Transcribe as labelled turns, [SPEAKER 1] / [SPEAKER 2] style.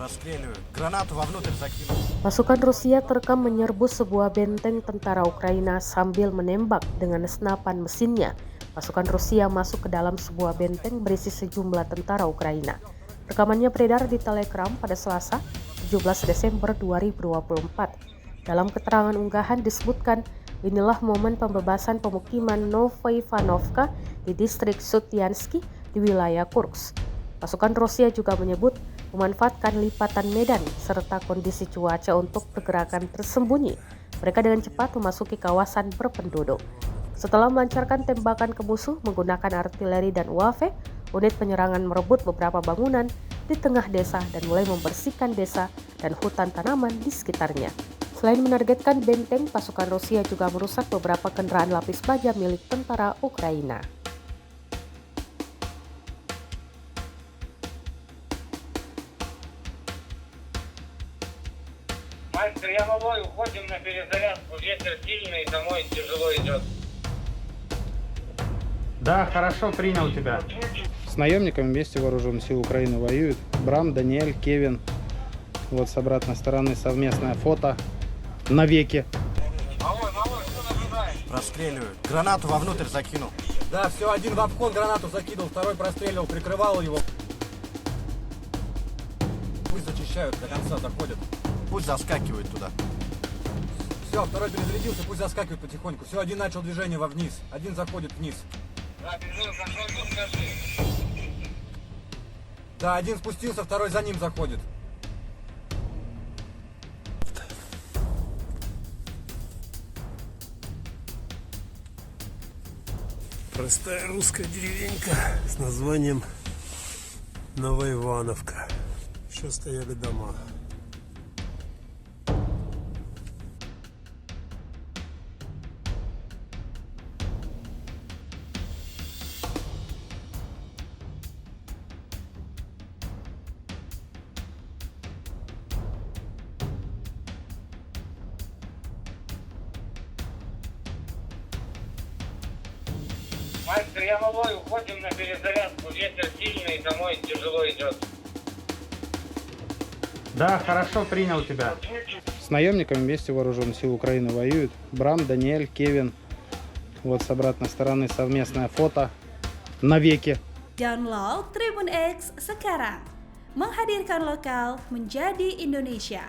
[SPEAKER 1] Расстреливают. Гранату вовнутрь закинул.
[SPEAKER 2] Pasukan Rusia terekam menyerbu sebuah benteng tentara Ukraina sambil menembak dengan senapan mesinnya. Pasukan Rusia masuk ke dalam sebuah benteng berisi sejumlah tentara Ukraina. Rekamannya beredar di Telegram pada Selasa, 17 Desember 2024. Dalam keterangan unggahan disebutkan, inilah momen pembebasan pemukiman Novy Ivanovka di distrik Sutyansky di wilayah Kursk. Pasukan Rusia juga menyebut memanfaatkan lipatan medan serta kondisi cuaca untuk pergerakan tersembunyi. Mereka dengan cepat memasuki kawasan berpenduduk. Setelah melancarkan tembakan ke musuh menggunakan artileri dan UAV, unit penyerangan merebut beberapa bangunan di tengah desa dan mulai membersihkan desa dan hutan tanaman di sekitarnya. Selain menargetkan benteng, pasukan Rusia juga merusak beberapa kendaraan lapis baja milik tentara Ukraina.
[SPEAKER 3] Мастер, я малой, уходим на перезарядку. Ветер сильный, домой тяжело идет.
[SPEAKER 4] Да, хорошо, принял тебя.
[SPEAKER 5] С наемниками вместе вооруженных сил Украины воюют. Брам, Даниэль, Кевин. Вот с обратной стороны совместное фото. Навеки.
[SPEAKER 3] Малой, что наблюдаешь?
[SPEAKER 1] Расстреливают. Гранату вовнутрь закинул.
[SPEAKER 6] Да, все, один в обход гранату закидывал, второй простреливал, прикрывал его. Пусть зачищают, до конца доходят.
[SPEAKER 1] Пусть заскакивают туда.
[SPEAKER 6] Все, второй перезарядился, пусть заскакивает потихоньку. Все, один начал движение вниз, один заходит вниз.
[SPEAKER 3] Да, бежу, контроль, скажи.
[SPEAKER 6] Да, один спустился, второй за ним заходит.
[SPEAKER 7] Простая русская деревенька с названием Новоивановка. Еще стояли дома.
[SPEAKER 3] Мастер, я малой, уходим на перезарядку. Ветер сильный, домой тяжело идет.
[SPEAKER 4] Да, хорошо, принял тебя.
[SPEAKER 5] С наемниками вместе вооруженных сил Украины воюют. Брам, Даниэль, Кевин. Вот с обратной стороны совместное фото. Навеки.
[SPEAKER 8] Download Tribun X sekarang. Menghadirkan lokal menjadi Indonesia.